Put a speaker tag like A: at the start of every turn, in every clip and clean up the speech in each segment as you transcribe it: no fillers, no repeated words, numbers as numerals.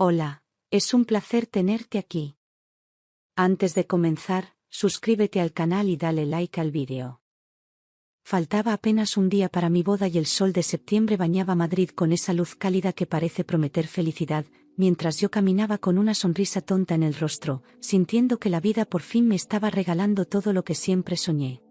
A: Hola, es un placer tenerte aquí. Antes de comenzar, suscríbete al canal y dale like al vídeo. Faltaba apenas un día para mi boda y el sol de septiembre bañaba Madrid con esa luz cálida que parece prometer felicidad, mientras yo caminaba con una sonrisa tonta en el rostro, sintiendo que la vida por fin me estaba regalando todo lo que siempre soñé.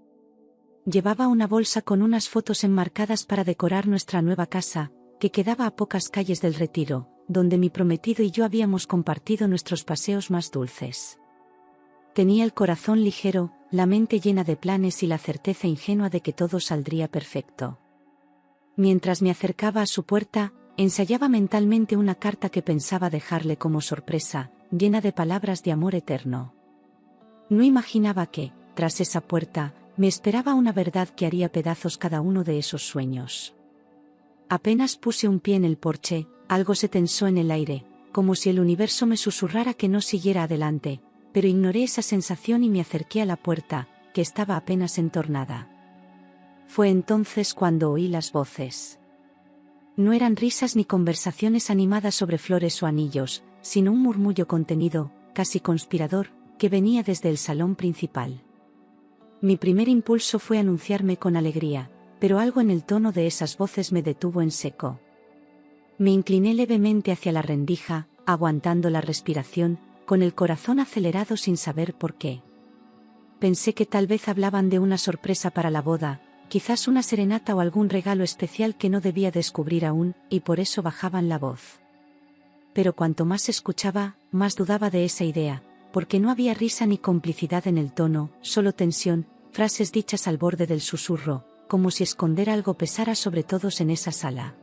A: Llevaba una bolsa con unas fotos enmarcadas para decorar nuestra nueva casa, que quedaba a pocas calles del Retiro, donde mi prometido y yo habíamos compartido nuestros paseos más dulces. Tenía el corazón ligero, la mente llena de planes y la certeza ingenua de que todo saldría perfecto. Mientras me acercaba a su puerta, ensayaba mentalmente una carta que pensaba dejarle como sorpresa, llena de palabras de amor eterno. No imaginaba que, tras esa puerta, me esperaba una verdad que haría pedazos cada uno de esos sueños. Apenas puse un pie en el porche, algo se tensó en el aire, como si el universo me susurrara que no siguiera adelante, pero ignoré esa sensación y me acerqué a la puerta, que estaba apenas entornada. Fue entonces cuando oí las voces. No eran risas ni conversaciones animadas sobre flores o anillos, sino un murmullo contenido, casi conspirador, que venía desde el salón principal. Mi primer impulso fue anunciarme con alegría, pero algo en el tono de esas voces me detuvo en seco. Me incliné levemente hacia la rendija, aguantando la respiración, con el corazón acelerado sin saber por qué. Pensé que tal vez hablaban de una sorpresa para la boda, quizás una serenata o algún regalo especial que no debía descubrir aún, y por eso bajaban la voz. Pero cuanto más escuchaba, más dudaba de esa idea, porque no había risa ni complicidad en el tono, solo tensión, frases dichas al borde del susurro, como si esconder algo pesara sobre todos en esa sala.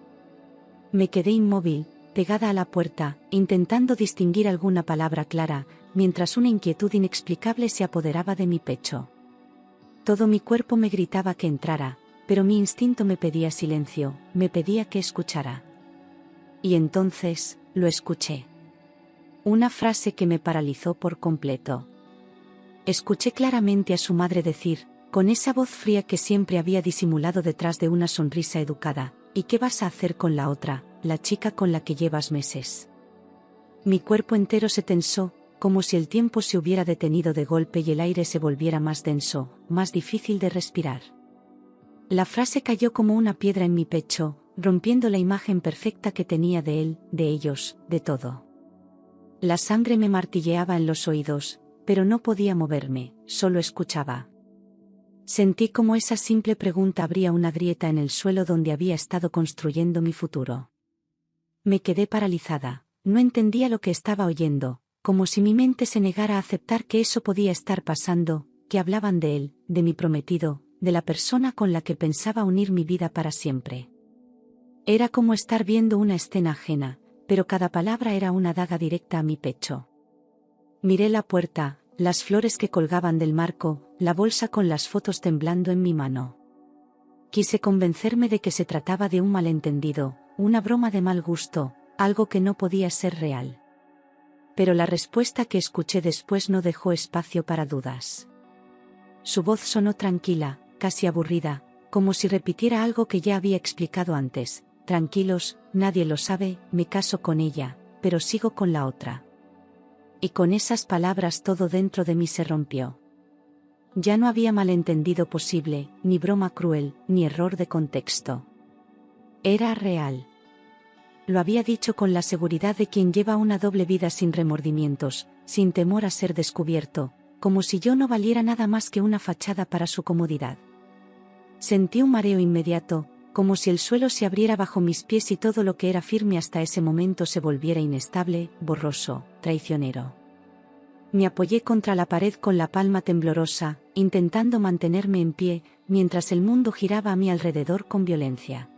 A: Me quedé inmóvil, pegada a la puerta, intentando distinguir alguna palabra clara, mientras una inquietud inexplicable se apoderaba de mi pecho. Todo mi cuerpo me gritaba que entrara, pero mi instinto me pedía silencio, me pedía que escuchara. Y entonces, lo escuché. Una frase que me paralizó por completo. Escuché claramente a su madre decir, con esa voz fría que siempre había disimulado detrás de una sonrisa educada, ¿y qué vas a hacer con la otra, la chica con la que llevas meses? Mi cuerpo entero se tensó, como si el tiempo se hubiera detenido de golpe y el aire se volviera más denso, más difícil de respirar. La frase cayó como una piedra en mi pecho, rompiendo la imagen perfecta que tenía de él, de ellos, de todo. La sangre me martilleaba en los oídos, pero no podía moverme, solo escuchaba. Sentí como esa simple pregunta abría una grieta en el suelo donde había estado construyendo mi futuro. Me quedé paralizada, no entendía lo que estaba oyendo, como si mi mente se negara a aceptar que eso podía estar pasando, que hablaban de él, de mi prometido, de la persona con la que pensaba unir mi vida para siempre. Era como estar viendo una escena ajena, pero cada palabra era una daga directa a mi pecho. Miré la puerta, las flores que colgaban del marco, la bolsa con las fotos temblando en mi mano. Quise convencerme de que se trataba de un malentendido, una broma de mal gusto, algo que no podía ser real. Pero la respuesta que escuché después no dejó espacio para dudas. Su voz sonó tranquila, casi aburrida, como si repitiera algo que ya había explicado antes. Tranquilos, nadie lo sabe, me caso con ella, pero sigo con la otra. Y con esas palabras todo dentro de mí se rompió. Ya no había malentendido posible, ni broma cruel, ni error de contexto. Era real. Lo había dicho con la seguridad de quien lleva una doble vida sin remordimientos, sin temor a ser descubierto, como si yo no valiera nada más que una fachada para su comodidad. Sentí un mareo inmediato, como si el suelo se abriera bajo mis pies y todo lo que era firme hasta ese momento se volviera inestable, borroso, traicionero. Me apoyé contra la pared con la palma temblorosa, intentando mantenerme en pie, mientras el mundo giraba a mi alrededor con violencia.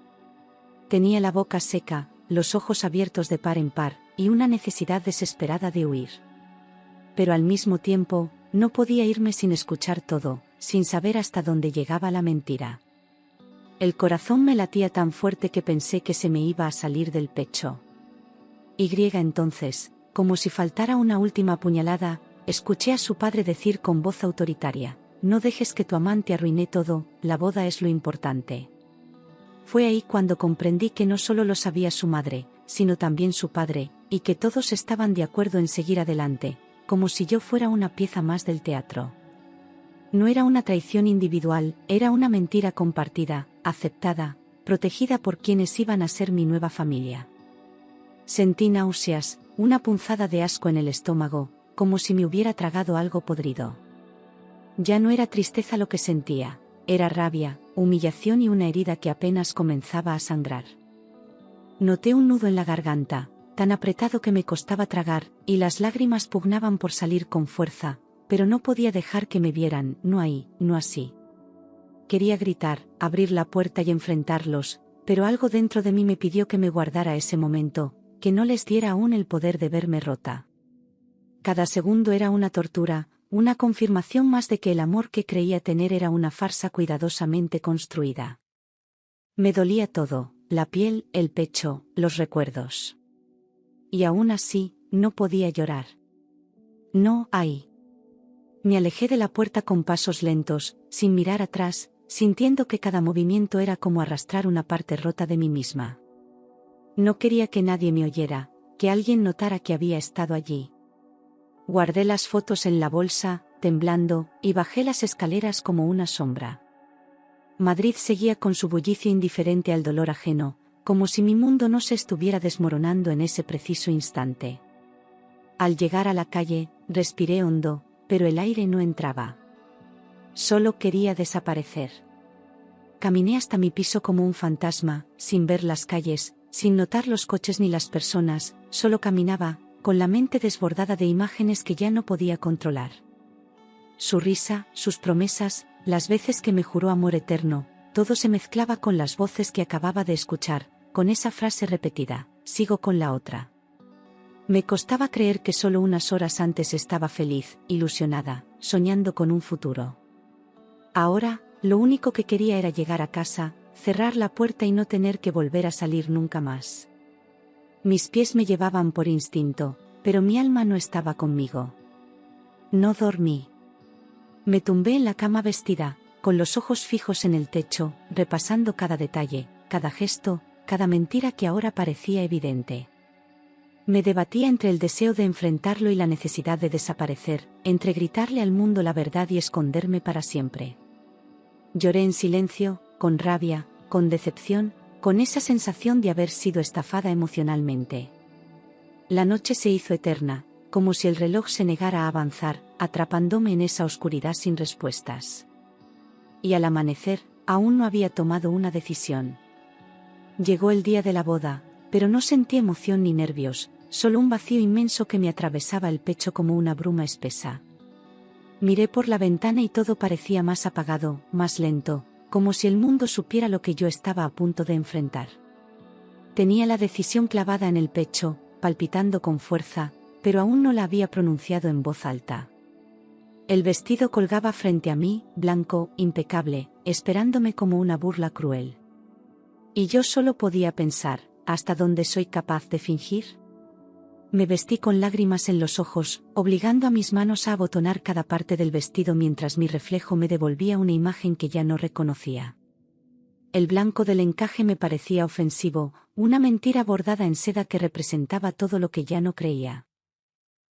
A: Tenía la boca seca, los ojos abiertos de par en par, y una necesidad desesperada de huir. Pero al mismo tiempo, no podía irme sin escuchar todo, sin saber hasta dónde llegaba la mentira. El corazón me latía tan fuerte que pensé que se me iba a salir del pecho. Entonces, como si faltara una última puñalada, escuché a su padre decir con voz autoritaria, no dejes que tu amante arruine todo, la boda es lo importante. Fue ahí cuando comprendí que no solo lo sabía su madre, sino también su padre, y que todos estaban de acuerdo en seguir adelante, como si yo fuera una pieza más del teatro. No era una traición individual, era una mentira compartida, aceptada, protegida por quienes iban a ser mi nueva familia. Sentí náuseas, una punzada de asco en el estómago, como si me hubiera tragado algo podrido. Ya no era tristeza lo que sentía, era rabia, humillación y una herida que apenas comenzaba a sangrar. Noté un nudo en la garganta, tan apretado que me costaba tragar, y las lágrimas pugnaban por salir con fuerza, pero no podía dejar que me vieran, no ahí, no así. Quería gritar, abrir la puerta y enfrentarlos, pero algo dentro de mí me pidió que me guardara ese momento, que no les diera aún el poder de verme rota. Cada segundo era una tortura, una confirmación más de que el amor que creía tener era una farsa cuidadosamente construida. Me dolía todo, la piel, el pecho, los recuerdos. Y aún así, no podía llorar. No, ahí. Me alejé de la puerta con pasos lentos, sin mirar atrás, sintiendo que cada movimiento era como arrastrar una parte rota de mí misma. No quería que nadie me oyera, que alguien notara que había estado allí. Guardé las fotos en la bolsa, temblando, y bajé las escaleras como una sombra. Madrid seguía con su bullicio indiferente al dolor ajeno, como si mi mundo no se estuviera desmoronando en ese preciso instante. Al llegar a la calle, respiré hondo, pero el aire no entraba. Solo quería desaparecer. Caminé hasta mi piso como un fantasma, sin ver las calles, sin notar los coches ni las personas, solo caminaba, con la mente desbordada de imágenes que ya no podía controlar. Su risa, sus promesas, las veces que me juró amor eterno, todo se mezclaba con las voces que acababa de escuchar, con esa frase repetida, sigo con la otra. Me costaba creer que solo unas horas antes estaba feliz, ilusionada, soñando con un futuro. Ahora, lo único que quería era llegar a casa, cerrar la puerta y no tener que volver a salir nunca más. Mis pies me llevaban por instinto, pero mi alma no estaba conmigo. No dormí. Me tumbé en la cama vestida, con los ojos fijos en el techo, repasando cada detalle, cada gesto, cada mentira que ahora parecía evidente. Me debatía entre el deseo de enfrentarlo y la necesidad de desaparecer, entre gritarle al mundo la verdad y esconderme para siempre. Lloré en silencio, con rabia, con decepción, con esa sensación de haber sido estafada emocionalmente. La noche se hizo eterna, como si el reloj se negara a avanzar, atrapándome en esa oscuridad sin respuestas. Y al amanecer, aún no había tomado una decisión. Llegó el día de la boda, pero no sentí emoción ni nervios, solo un vacío inmenso que me atravesaba el pecho como una bruma espesa. Miré por la ventana y todo parecía más apagado, más lento, como si el mundo supiera lo que yo estaba a punto de enfrentar. Tenía la decisión clavada en el pecho, palpitando con fuerza, pero aún no la había pronunciado en voz alta. El vestido colgaba frente a mí, blanco, impecable, esperándome como una burla cruel. Y yo solo podía pensar, ¿hasta dónde soy capaz de fingir? Me vestí con lágrimas en los ojos, obligando a mis manos a abotonar cada parte del vestido mientras mi reflejo me devolvía una imagen que ya no reconocía. El blanco del encaje me parecía ofensivo, una mentira bordada en seda que representaba todo lo que ya no creía.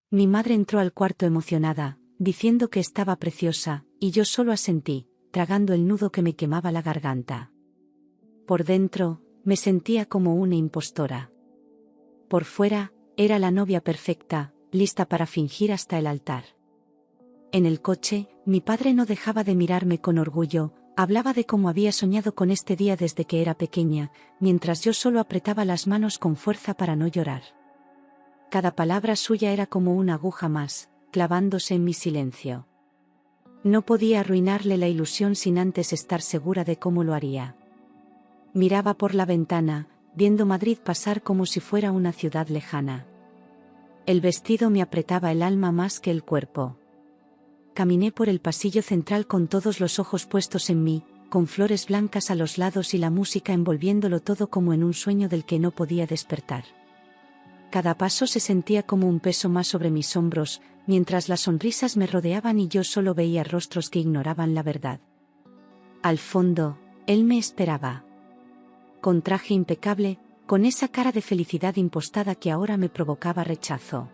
A: Mi madre entró al cuarto emocionada, diciendo que estaba preciosa, y yo solo asentí, tragando el nudo que me quemaba la garganta. Por dentro, me sentía como una impostora. Por fuera, era la novia perfecta, lista para fingir hasta el altar. En el coche, mi padre no dejaba de mirarme con orgullo, hablaba de cómo había soñado con este día desde que era pequeña, mientras yo solo apretaba las manos con fuerza para no llorar. Cada palabra suya era como una aguja más, clavándose en mi silencio. No podía arruinarle la ilusión sin antes estar segura de cómo lo haría. Miraba por la ventana, viendo Madrid pasar como si fuera una ciudad lejana. El vestido me apretaba el alma más que el cuerpo. Caminé por el pasillo central con todos los ojos puestos en mí, con flores blancas a los lados y la música envolviéndolo todo como en un sueño del que no podía despertar. Cada paso se sentía como un peso más sobre mis hombros, mientras las sonrisas me rodeaban y yo solo veía rostros que ignoraban la verdad. Al fondo, él me esperaba. Con traje impecable, con esa cara de felicidad impostada que ahora me provocaba rechazo.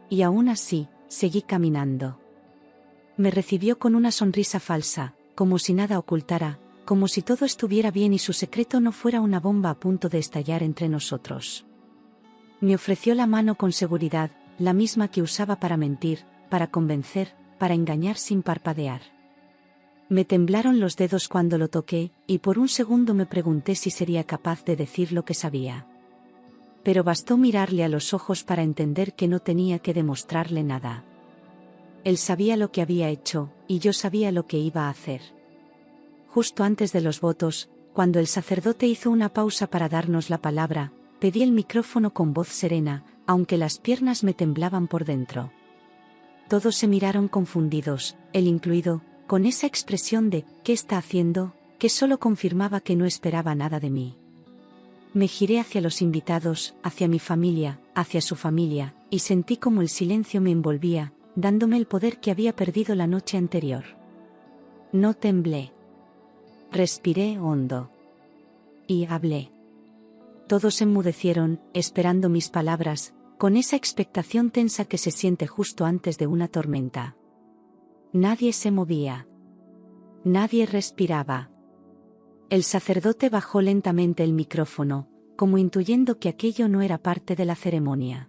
A: Y aún así, seguí caminando. Me recibió con una sonrisa falsa, como si nada ocultara, como si todo estuviera bien y su secreto no fuera una bomba a punto de estallar entre nosotros. Me ofreció la mano con seguridad, la misma que usaba para mentir, para convencer, para engañar sin parpadear. Me temblaron los dedos cuando lo toqué, y por un segundo me pregunté si sería capaz de decir lo que sabía. Pero bastó mirarle a los ojos para entender que no tenía que demostrarle nada. Él sabía lo que había hecho, y yo sabía lo que iba a hacer. Justo antes de los votos, cuando el sacerdote hizo una pausa para darnos la palabra, pedí el micrófono con voz serena, aunque las piernas me temblaban por dentro. Todos se miraron confundidos, él incluido, con esa expresión de «¿qué está haciendo?», que solo confirmaba que no esperaba nada de mí. Me giré hacia los invitados, hacia mi familia, hacia su familia, y sentí como el silencio me envolvía, dándome el poder que había perdido la noche anterior. No temblé. Respiré hondo. Y hablé. Todos enmudecieron, esperando mis palabras, con esa expectación tensa que se siente justo antes de una tormenta. Nadie se movía. Nadie respiraba. El sacerdote bajó lentamente el micrófono, como intuyendo que aquello no era parte de la ceremonia.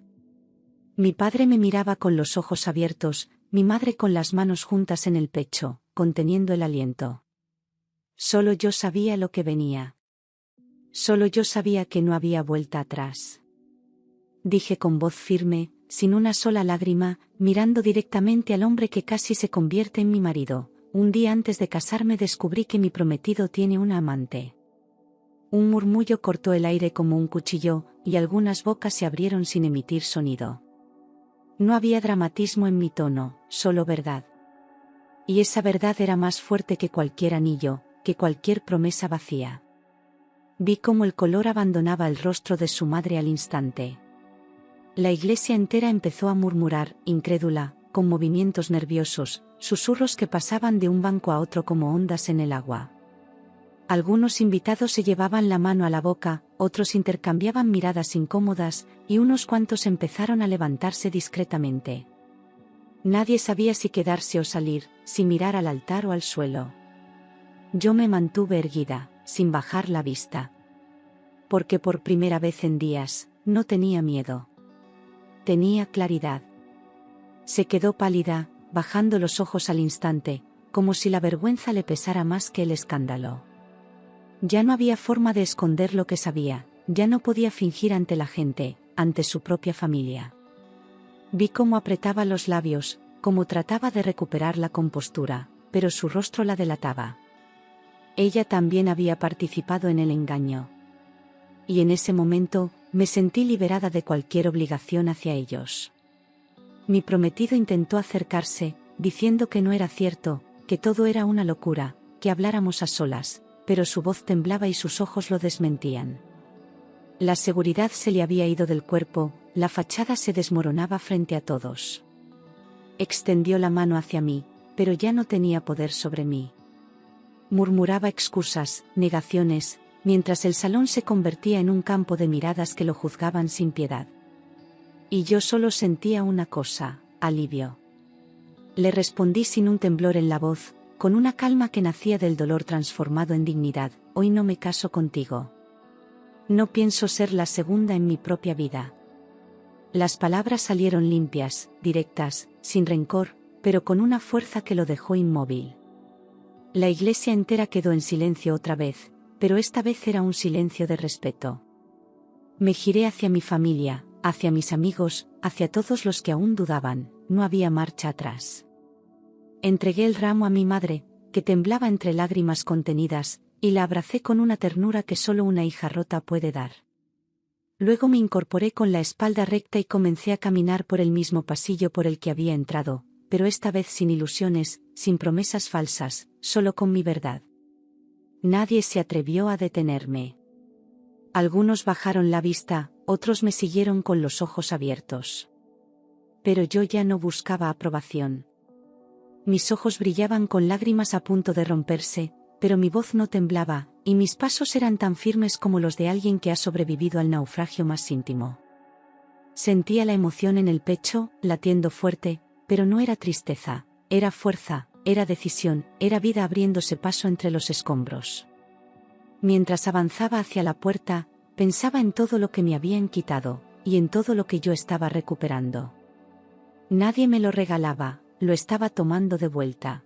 A: Mi padre me miraba con los ojos abiertos, mi madre con las manos juntas en el pecho, conteniendo el aliento. Solo yo sabía lo que venía. Solo yo sabía que no había vuelta atrás. Dije con voz firme, sin una sola lágrima, mirando directamente al hombre que casi se convierte en mi marido. Un día antes de casarme descubrí que mi prometido tiene una amante. Un murmullo cortó el aire como un cuchillo, y algunas bocas se abrieron sin emitir sonido. No había dramatismo en mi tono, solo verdad. Y esa verdad era más fuerte que cualquier anillo, que cualquier promesa vacía. Vi cómo el color abandonaba el rostro de su madre al instante. La iglesia entera empezó a murmurar, incrédula, con movimientos nerviosos, susurros que pasaban de un banco a otro como ondas en el agua. Algunos invitados se llevaban la mano a la boca, otros intercambiaban miradas incómodas, y unos cuantos empezaron a levantarse discretamente. Nadie sabía si quedarse o salir, si mirar al altar o al suelo. Yo me mantuve erguida, sin bajar la vista. Porque por primera vez en días, no tenía miedo. Tenía claridad. Se quedó pálida, bajando los ojos al instante, como si la vergüenza le pesara más que el escándalo. Ya no había forma de esconder lo que sabía, ya no podía fingir ante la gente, ante su propia familia. Vi cómo apretaba los labios, cómo trataba de recuperar la compostura, pero su rostro la delataba. Ella también había participado en el engaño. Y en ese momento, me sentí liberada de cualquier obligación hacia ellos. Mi prometido intentó acercarse, diciendo que no era cierto, que todo era una locura, que habláramos a solas, pero su voz temblaba y sus ojos lo desmentían. La seguridad se le había ido del cuerpo, la fachada se desmoronaba frente a todos. Extendió la mano hacia mí, pero ya no tenía poder sobre mí. Murmuraba excusas, negaciones, mientras el salón se convertía en un campo de miradas que lo juzgaban sin piedad. Y yo solo sentía una cosa, alivio. Le respondí sin un temblor en la voz, con una calma que nacía del dolor transformado en dignidad: hoy no me caso contigo. No pienso ser la segunda en mi propia vida. Las palabras salieron limpias, directas, sin rencor, pero con una fuerza que lo dejó inmóvil. La iglesia entera quedó en silencio otra vez, pero esta vez era un silencio de respeto. Me giré hacia mi familia, hacia mis amigos, hacia todos los que aún dudaban. No había marcha atrás. Entregué el ramo a mi madre, que temblaba entre lágrimas contenidas, y la abracé con una ternura que solo una hija rota puede dar. Luego me incorporé con la espalda recta y comencé a caminar por el mismo pasillo por el que había entrado, pero esta vez sin ilusiones, sin promesas falsas, solo con mi verdad. Nadie se atrevió a detenerme. Algunos bajaron la vista, otros me siguieron con los ojos abiertos. Pero yo ya no buscaba aprobación. Mis ojos brillaban con lágrimas a punto de romperse, pero mi voz no temblaba, y mis pasos eran tan firmes como los de alguien que ha sobrevivido al naufragio más íntimo. Sentía la emoción en el pecho, latiendo fuerte, pero no era tristeza, era fuerza, era decisión, era vida abriéndose paso entre los escombros. Mientras avanzaba hacia la puerta, pensaba en todo lo que me habían quitado, y en todo lo que yo estaba recuperando. Nadie me lo regalaba, lo estaba tomando de vuelta.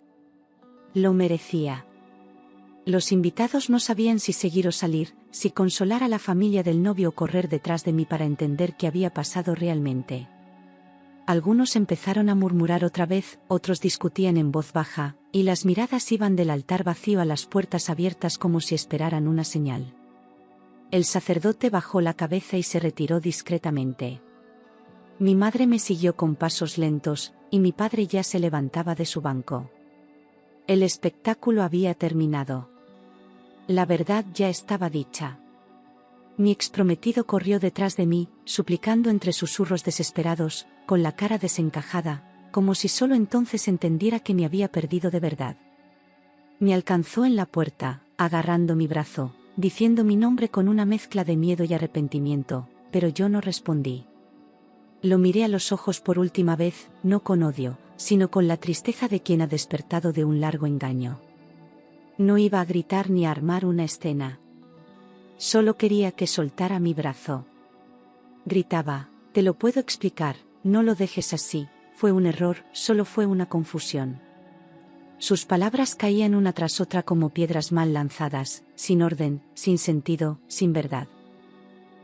A: Lo merecía. Los invitados no sabían si seguir o salir, si consolar a la familia del novio o correr detrás de mí para entender qué había pasado realmente. Algunos empezaron a murmurar otra vez, otros discutían en voz baja, y las miradas iban del altar vacío a las puertas abiertas como si esperaran una señal. El sacerdote bajó la cabeza y se retiró discretamente. Mi madre me siguió con pasos lentos, y mi padre ya se levantaba de su banco. El espectáculo había terminado. La verdad ya estaba dicha. Mi exprometido corrió detrás de mí, suplicando entre susurros desesperados, con la cara desencajada, como si solo entonces entendiera que me había perdido de verdad. Me alcanzó en la puerta, agarrando mi brazo, diciendo mi nombre con una mezcla de miedo y arrepentimiento, pero yo no respondí. Lo miré a los ojos por última vez, no con odio, sino con la tristeza de quien ha despertado de un largo engaño. No iba a gritar ni a armar una escena. Solo quería que soltara mi brazo. Gritaba, te lo puedo explicar, no lo dejes así, fue un error, solo fue una confusión. Sus palabras caían una tras otra como piedras mal lanzadas, sin orden, sin sentido, sin verdad.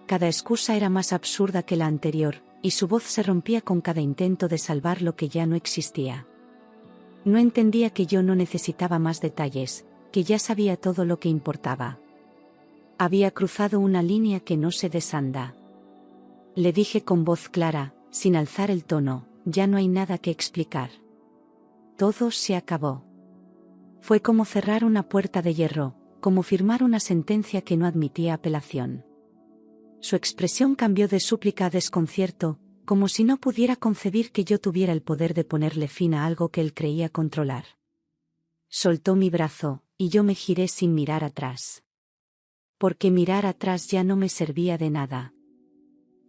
A: Cada excusa era más absurda que la anterior, y su voz se rompía con cada intento de salvar lo que ya no existía. No entendía que yo no necesitaba más detalles, que ya sabía todo lo que importaba. Había cruzado una línea que no se desanda. Le dije con voz clara, sin alzar el tono, ya no hay nada que explicar. Todo se acabó. Fue como cerrar una puerta de hierro, como firmar una sentencia que no admitía apelación. Su expresión cambió de súplica a desconcierto, como si no pudiera concebir que yo tuviera el poder de ponerle fin a algo que él creía controlar. Soltó mi brazo, y yo me giré sin mirar atrás. Porque mirar atrás ya no me servía de nada.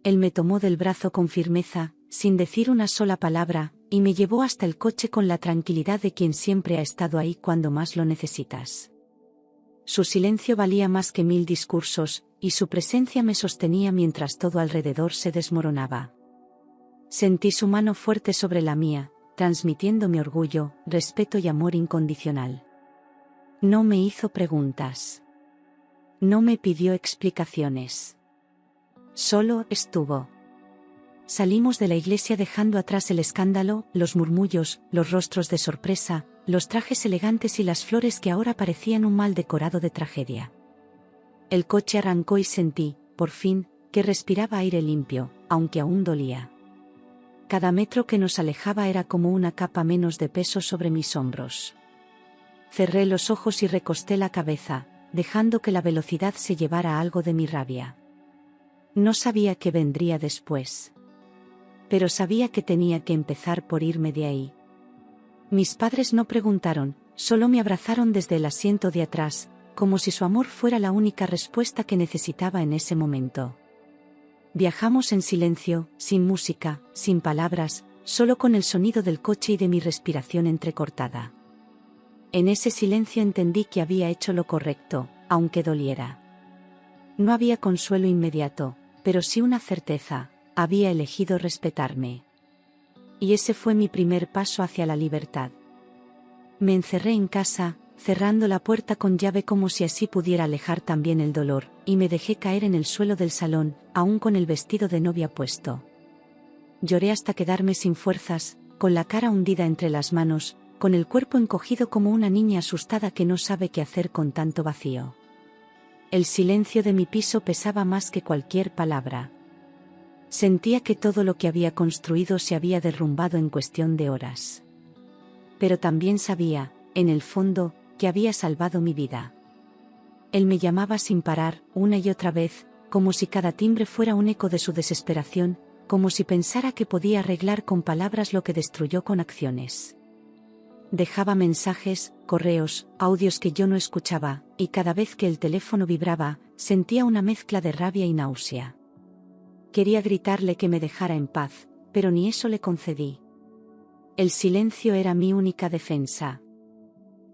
A: Él me tomó del brazo con firmeza, sin decir una sola palabra, y me llevó hasta el coche con la tranquilidad de quien siempre ha estado ahí cuando más lo necesitas. Su silencio valía más que 1000 discursos, y su presencia me sostenía mientras todo alrededor se desmoronaba. Sentí su mano fuerte sobre la mía, transmitiendo mi orgullo, respeto y amor incondicional. No me hizo preguntas. No me pidió explicaciones. Solo estuvo. Salimos de la iglesia dejando atrás el escándalo, los murmullos, los rostros de sorpresa, los trajes elegantes y las flores que ahora parecían un mal decorado de tragedia. El coche arrancó y sentí, por fin, que respiraba aire limpio, aunque aún dolía. Cada metro que nos alejaba era como una capa menos de peso sobre mis hombros. Cerré los ojos y recosté la cabeza, dejando que la velocidad se llevara algo de mi rabia. No sabía qué vendría después. Pero sabía que tenía que empezar por irme de ahí. Mis padres no preguntaron, solo me abrazaron desde el asiento de atrás, como si su amor fuera la única respuesta que necesitaba en ese momento. Viajamos en silencio, sin música, sin palabras, solo con el sonido del coche y de mi respiración entrecortada. En ese silencio entendí que había hecho lo correcto, aunque doliera. No había consuelo inmediato, pero sí una certeza, había elegido respetarme. Y ese fue mi primer paso hacia la libertad. Me encerré en casa, cerrando la puerta con llave como si así pudiera alejar también el dolor, y me dejé caer en el suelo del salón, aún con el vestido de novia puesto. Lloré hasta quedarme sin fuerzas, con la cara hundida entre las manos, con el cuerpo encogido como una niña asustada que no sabe qué hacer con tanto vacío. El silencio de mi piso pesaba más que cualquier palabra. Sentía que todo lo que había construido se había derrumbado en cuestión de horas. Pero también sabía, en el fondo, que había salvado mi vida. Él me llamaba sin parar, una y otra vez, como si cada timbre fuera un eco de su desesperación, como si pensara que podía arreglar con palabras lo que destruyó con acciones. Dejaba mensajes, correos, audios que yo no escuchaba, y cada vez que el teléfono vibraba, sentía una mezcla de rabia y náusea. Quería gritarle que me dejara en paz, pero ni eso le concedí. El silencio era mi única defensa.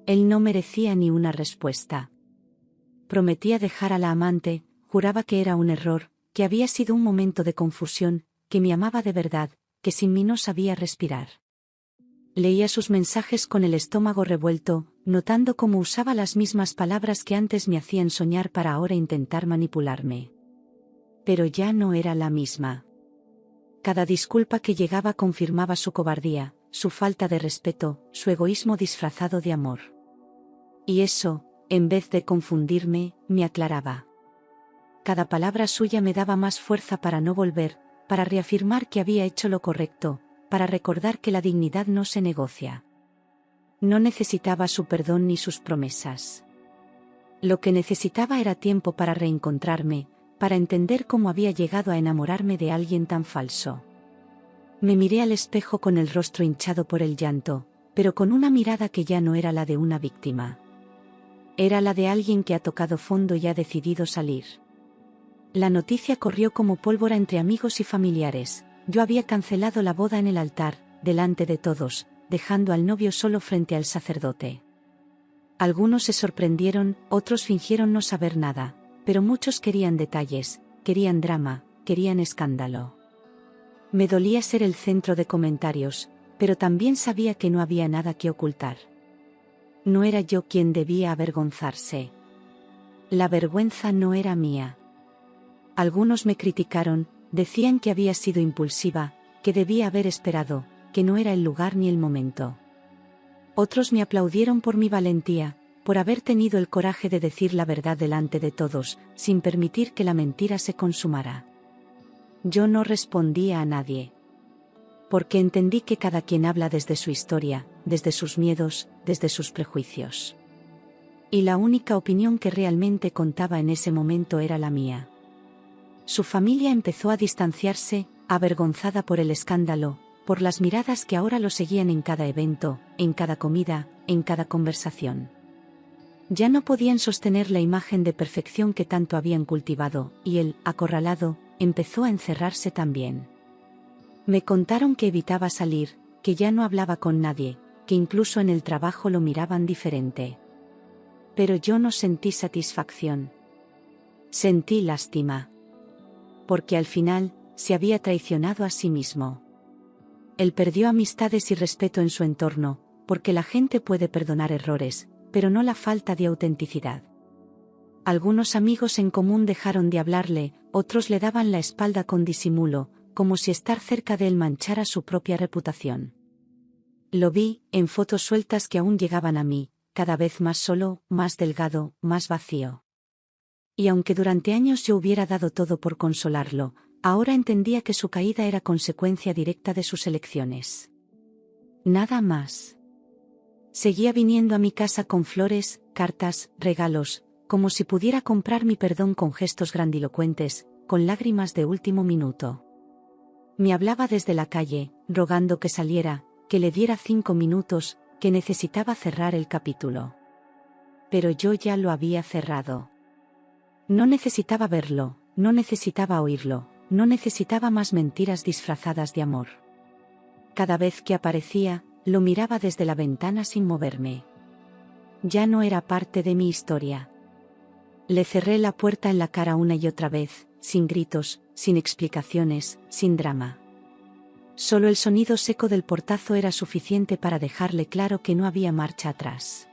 A: Él no merecía ni una respuesta. Prometía dejar a la amante, juraba que era un error, que había sido un momento de confusión, que me amaba de verdad, que sin mí no sabía respirar. Leía sus mensajes con el estómago revuelto, notando cómo usaba las mismas palabras que antes me hacían soñar para ahora intentar manipularme. Pero ya no era la misma. Cada disculpa que llegaba confirmaba su cobardía, su falta de respeto, su egoísmo disfrazado de amor. Y eso, en vez de confundirme, me aclaraba. Cada palabra suya me daba más fuerza para no volver, para reafirmar que había hecho lo correcto, para recordar que la dignidad no se negocia. No necesitaba su perdón ni sus promesas. Lo que necesitaba era tiempo para reencontrarme, para entender cómo había llegado a enamorarme de alguien tan falso. Me miré al espejo con el rostro hinchado por el llanto, pero con una mirada que ya no era la de una víctima. Era la de alguien que ha tocado fondo y ha decidido salir. La noticia corrió como pólvora entre amigos y familiares. Yo había cancelado la boda en el altar, delante de todos, dejando al novio solo frente al sacerdote. Algunos se sorprendieron, otros fingieron no saber nada, pero muchos querían detalles, querían drama, querían escándalo. Me dolía ser el centro de comentarios, pero también sabía que no había nada que ocultar. No era yo quien debía avergonzarse. La vergüenza no era mía. Algunos me criticaron, decían que había sido impulsiva, que debía haber esperado, que no era el lugar ni el momento. Otros me aplaudieron por mi valentía, por haber tenido el coraje de decir la verdad delante de todos, sin permitir que la mentira se consumara. Yo no respondía a nadie. Porque entendí que cada quien habla desde su historia, desde sus miedos, desde sus prejuicios. Y la única opinión que realmente contaba en ese momento era la mía. Su familia empezó a distanciarse, avergonzada por el escándalo, por las miradas que ahora lo seguían en cada evento, en cada comida, en cada conversación. Ya no podían sostener la imagen de perfección que tanto habían cultivado, y él, acorralado, empezó a encerrarse también. Me contaron que evitaba salir, que ya no hablaba con nadie, que incluso en el trabajo lo miraban diferente. Pero yo no sentí satisfacción. Sentí lástima. Porque al final, se había traicionado a sí mismo. Él perdió amistades y respeto en su entorno, porque la gente puede perdonar errores, pero no la falta de autenticidad. Algunos amigos en común dejaron de hablarle, otros le daban la espalda con disimulo, como si estar cerca de él manchara su propia reputación. Lo vi, en fotos sueltas que aún llegaban a mí, cada vez más solo, más delgado, más vacío. Y aunque durante años yo hubiera dado todo por consolarlo, ahora entendía que su caída era consecuencia directa de sus elecciones. Nada más. Seguía viniendo a mi casa con flores, cartas, regalos, como si pudiera comprar mi perdón con gestos grandilocuentes, con lágrimas de último minuto. Me hablaba desde la calle, rogando que saliera, que le diera 5 minutos, que necesitaba cerrar el capítulo. Pero yo ya lo había cerrado. No necesitaba verlo, no necesitaba oírlo, no necesitaba más mentiras disfrazadas de amor. Cada vez que aparecía, lo miraba desde la ventana sin moverme. Ya no era parte de mi historia. Le cerré la puerta en la cara una y otra vez, sin gritos, sin explicaciones, sin drama. Solo el sonido seco del portazo era suficiente para dejarle claro que no había marcha atrás.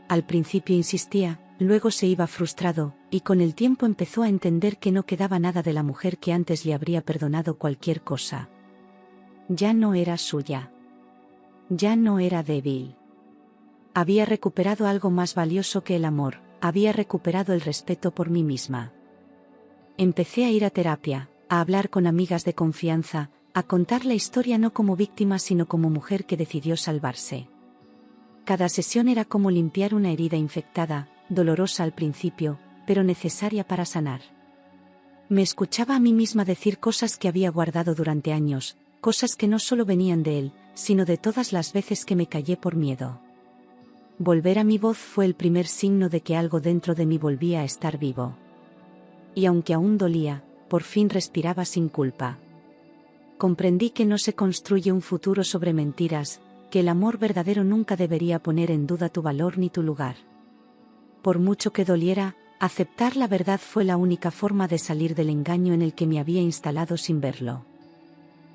A: Al principio insistía, luego se iba frustrado, y con el tiempo empezó a entender que no quedaba nada de la mujer que antes le habría perdonado cualquier cosa. Ya no era suya. Ya no era débil. Había recuperado algo más valioso que el amor, había recuperado el respeto por mí misma. Empecé a ir a terapia, a hablar con amigas de confianza, a contar la historia no como víctima sino como mujer que decidió salvarse. Cada sesión era como limpiar una herida infectada, dolorosa al principio, pero necesaria para sanar. Me escuchaba a mí misma decir cosas que había guardado durante años, cosas que no solo venían de él, sino de todas las veces que me callé por miedo. Volver a mi voz fue el primer signo de que algo dentro de mí volvía a estar vivo. Y aunque aún dolía, por fin respiraba sin culpa. Comprendí que no se construye un futuro sobre mentiras, que el amor verdadero nunca debería poner en duda tu valor ni tu lugar. Por mucho que doliera, aceptar la verdad fue la única forma de salir del engaño en el que me había instalado sin verlo.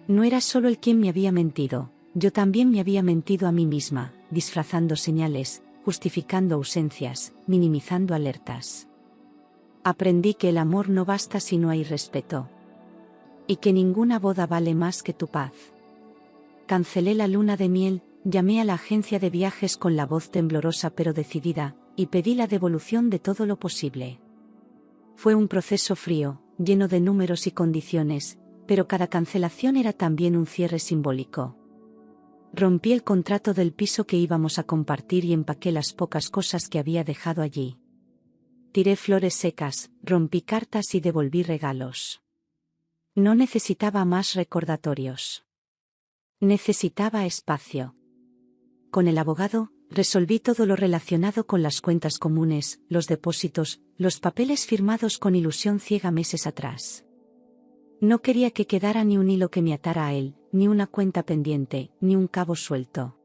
A: No era solo el quien me había mentido, yo también me había mentido a mí misma, disfrazando señales, justificando ausencias, minimizando alertas. Aprendí que el amor no basta si no hay respeto. Y que ninguna boda vale más que tu paz. Cancelé la luna de miel, llamé a la agencia de viajes con la voz temblorosa pero decidida, y pedí la devolución de todo lo posible. Fue un proceso frío, lleno de números y condiciones, pero cada cancelación era también un cierre simbólico. Rompí el contrato del piso que íbamos a compartir y empaqué las pocas cosas que había dejado allí. Tiré flores secas, rompí cartas y devolví regalos. No necesitaba más recordatorios. Necesitaba espacio. Con el abogado, resolví todo lo relacionado con las cuentas comunes, los depósitos, los papeles firmados con ilusión ciega meses atrás. No quería que quedara ni un hilo que me atara a él, ni una cuenta pendiente, ni un cabo suelto.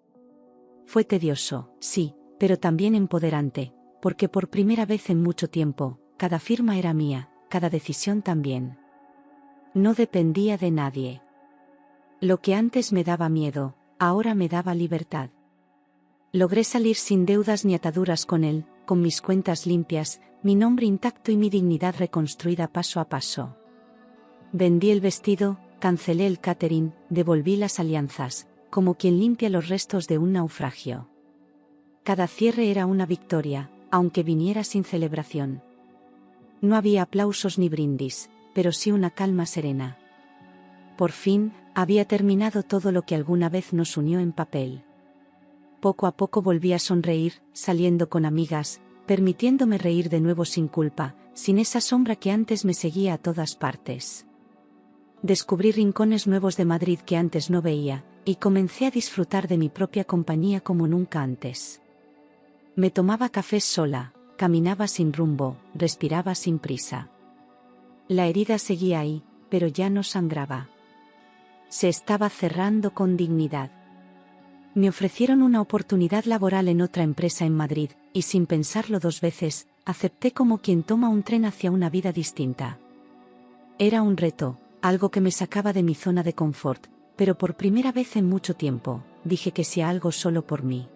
A: Fue tedioso, sí, pero también empoderante, porque por primera vez en mucho tiempo, cada firma era mía, cada decisión también. No dependía de nadie. Lo que antes me daba miedo, ahora me daba libertad. Logré salir sin deudas ni ataduras con él, con mis cuentas limpias, mi nombre intacto y mi dignidad reconstruida paso a paso. Vendí el vestido, cancelé el catering, devolví las alianzas, como quien limpia los restos de un naufragio. Cada cierre era una victoria, aunque viniera sin celebración. No había aplausos ni brindis, pero sí una calma serena. Por fin, había terminado todo lo que alguna vez nos unió en papel. Poco a poco volví a sonreír, saliendo con amigas, permitiéndome reír de nuevo sin culpa, sin esa sombra que antes me seguía a todas partes. Descubrí rincones nuevos de Madrid que antes no veía, y comencé a disfrutar de mi propia compañía como nunca antes. Me tomaba cafés sola, caminaba sin rumbo, respiraba sin prisa. La herida seguía ahí, pero ya no sangraba. Se estaba cerrando con dignidad. Me ofrecieron una oportunidad laboral en otra empresa en Madrid, y sin pensarlo dos veces, acepté como quien toma un tren hacia una vida distinta. Era un reto, algo que me sacaba de mi zona de confort, pero por primera vez en mucho tiempo, dije que sí a algo solo por mí.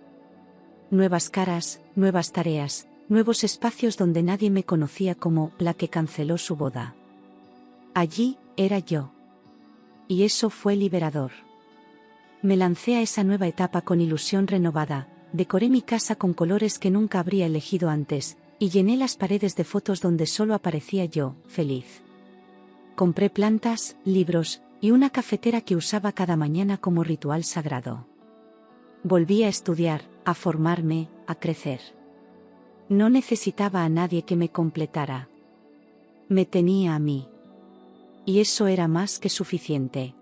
A: Nuevas caras, nuevas tareas, nuevos espacios donde nadie me conocía como la que canceló su boda. Allí, era yo. Y eso fue liberador. Me lancé a esa nueva etapa con ilusión renovada, decoré mi casa con colores que nunca habría elegido antes, y llené las paredes de fotos donde solo aparecía yo, feliz. Compré plantas, libros, y una cafetera que usaba cada mañana como ritual sagrado. Volví a estudiar, a formarme, a crecer. No necesitaba a nadie que me completara. Me tenía a mí. Y eso era más que suficiente.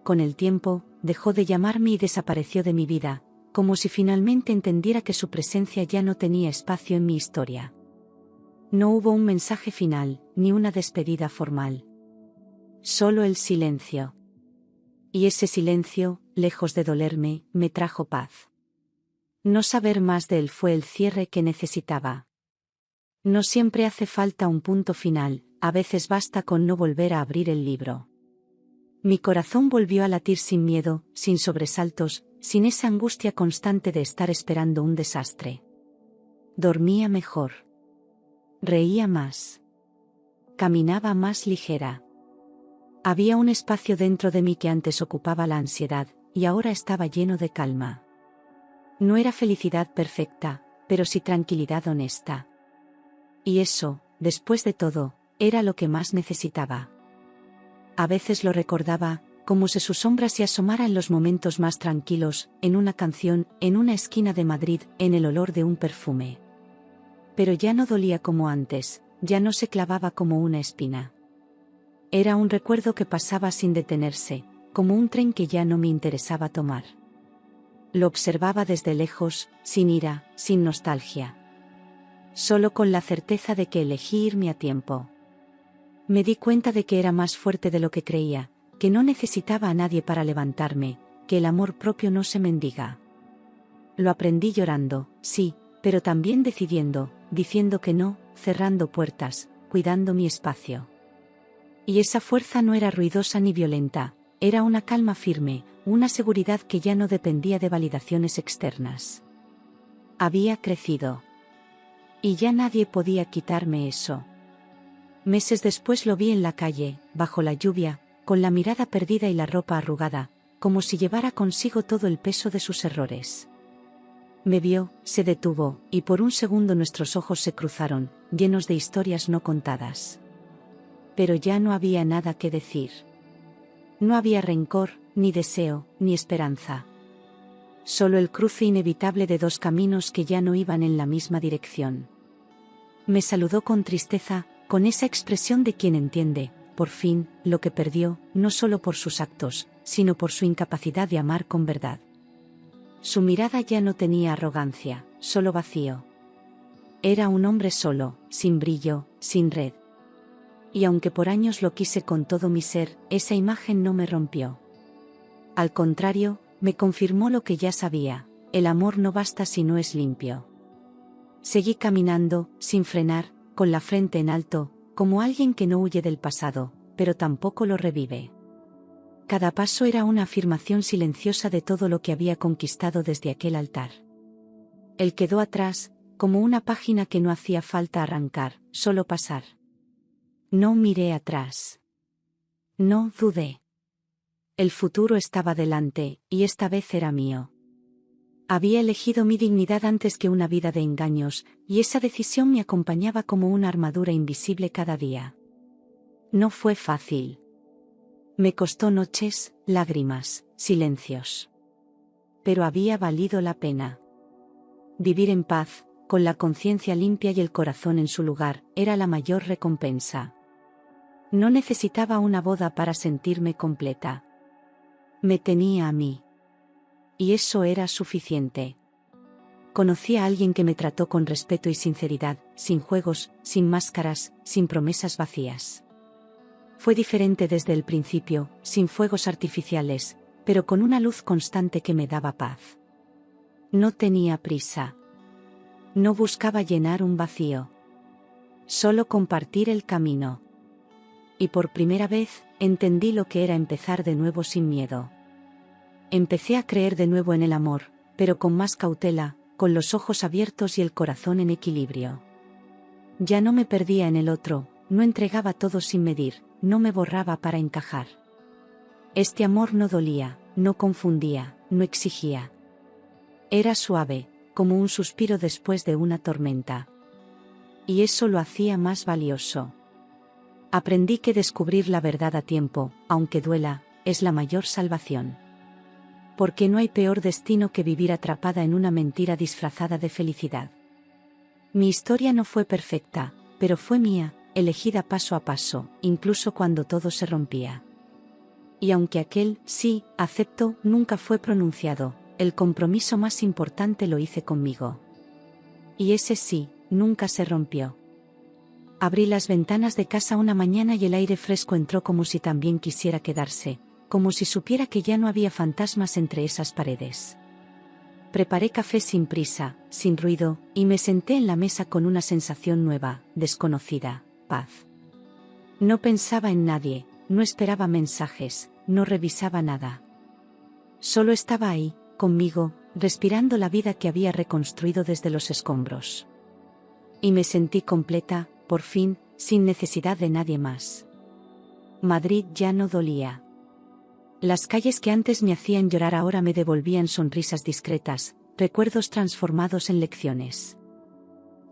A: Con el tiempo, dejó de llamarme y desapareció de mi vida, como si finalmente entendiera que su presencia ya no tenía espacio en mi historia. No hubo un mensaje final, ni una despedida formal. Solo el silencio. Y ese silencio, lejos de dolerme, me trajo paz. No saber más de él fue el cierre que necesitaba. No siempre hace falta un punto final, a veces basta con no volver a abrir el libro. Mi corazón volvió a latir sin miedo, sin sobresaltos, sin esa angustia constante de estar esperando un desastre. Dormía mejor. Reía más. Caminaba más ligera. Había un espacio dentro de mí que antes ocupaba la ansiedad, y ahora estaba lleno de calma. No era felicidad perfecta, pero sí tranquilidad honesta. Y eso, después de todo, era lo que más necesitaba. A veces lo recordaba, como si su sombra se asomara en los momentos más tranquilos, en una canción, en una esquina de Madrid, en el olor de un perfume. Pero ya no dolía como antes, ya no se clavaba como una espina. Era un recuerdo que pasaba sin detenerse, como un tren que ya no me interesaba tomar. Lo observaba desde lejos, sin ira, sin nostalgia. Solo con la certeza de que elegí irme a tiempo. Me di cuenta de que era más fuerte de lo que creía, que no necesitaba a nadie para levantarme, que el amor propio no se mendiga. Lo aprendí llorando, sí, pero también decidiendo, diciendo que no, cerrando puertas, cuidando mi espacio. Y esa fuerza no era ruidosa ni violenta, era una calma firme, una seguridad que ya no dependía de validaciones externas. Había crecido. Y ya nadie podía quitarme eso. Meses después lo vi en la calle, bajo la lluvia, con la mirada perdida y la ropa arrugada, como si llevara consigo todo el peso de sus errores. Me vio, se detuvo, y por un segundo nuestros ojos se cruzaron, llenos de historias no contadas. Pero ya no había nada que decir. No había rencor, ni deseo, ni esperanza. Solo el cruce inevitable de dos caminos que ya no iban en la misma dirección. Me saludó con tristeza, con esa expresión de quien entiende, por fin, lo que perdió, no solo por sus actos, sino por su incapacidad de amar con verdad. Su mirada ya no tenía arrogancia, solo vacío. Era un hombre solo, sin brillo, sin red. Y aunque por años lo quise con todo mi ser, esa imagen no me rompió. Al contrario, me confirmó lo que ya sabía: el amor no basta si no es limpio. Seguí caminando, sin frenar, con la frente en alto, como alguien que no huye del pasado, pero tampoco lo revive. Cada paso era una afirmación silenciosa de todo lo que había conquistado desde aquel altar. Él quedó atrás, como una página que no hacía falta arrancar, solo pasar. No miré atrás. No dudé. El futuro estaba delante, y esta vez era mío. Había elegido mi dignidad antes que una vida de engaños, y esa decisión me acompañaba como una armadura invisible cada día. No fue fácil. Me costó noches, lágrimas, silencios. Pero había valido la pena. Vivir en paz, con la conciencia limpia y el corazón en su lugar, era la mayor recompensa. No necesitaba una boda para sentirme completa. Me tenía a mí. Y eso era suficiente. Conocí a alguien que me trató con respeto y sinceridad, sin juegos, sin máscaras, sin promesas vacías. Fue diferente desde el principio, sin fuegos artificiales, pero con una luz constante que me daba paz. No tenía prisa. No buscaba llenar un vacío. Solo compartir el camino. Y por primera vez, entendí lo que era empezar de nuevo sin miedo. Empecé a creer de nuevo en el amor, pero con más cautela, con los ojos abiertos y el corazón en equilibrio. Ya no me perdía en el otro, no entregaba todo sin medir, no me borraba para encajar. Este amor no dolía, no confundía, no exigía. Era suave, como un suspiro después de una tormenta. Y eso lo hacía más valioso. Aprendí que descubrir la verdad a tiempo, aunque duela, es la mayor salvación. Porque no hay peor destino que vivir atrapada en una mentira disfrazada de felicidad. Mi historia no fue perfecta, pero fue mía, elegida paso a paso, incluso cuando todo se rompía. Y aunque aquel sí, acepto, nunca fue pronunciado, el compromiso más importante lo hice conmigo. Y ese sí, nunca se rompió. Abrí las ventanas de casa una mañana y el aire fresco entró como si también quisiera quedarse, como si supiera que ya no había fantasmas entre esas paredes. Preparé café sin prisa, sin ruido, y me senté en la mesa con una sensación nueva, desconocida: paz. No pensaba en nadie, no esperaba mensajes, no revisaba nada. Solo estaba ahí, conmigo, respirando la vida que había reconstruido desde los escombros. Y me sentí completa, por fin, sin necesidad de nadie más. Madrid ya no dolía. Las calles que antes me hacían llorar ahora me devolvían sonrisas discretas, recuerdos transformados en lecciones.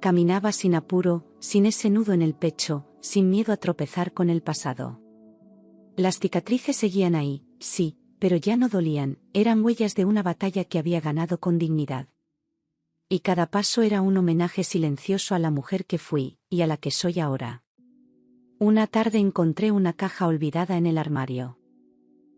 A: Caminaba sin apuro, sin ese nudo en el pecho, sin miedo a tropezar con el pasado. Las cicatrices seguían ahí, sí, pero ya no dolían, eran huellas de una batalla que había ganado con dignidad. Y cada paso era un homenaje silencioso a la mujer que fui, y a la que soy ahora. Una tarde encontré una caja olvidada en el armario.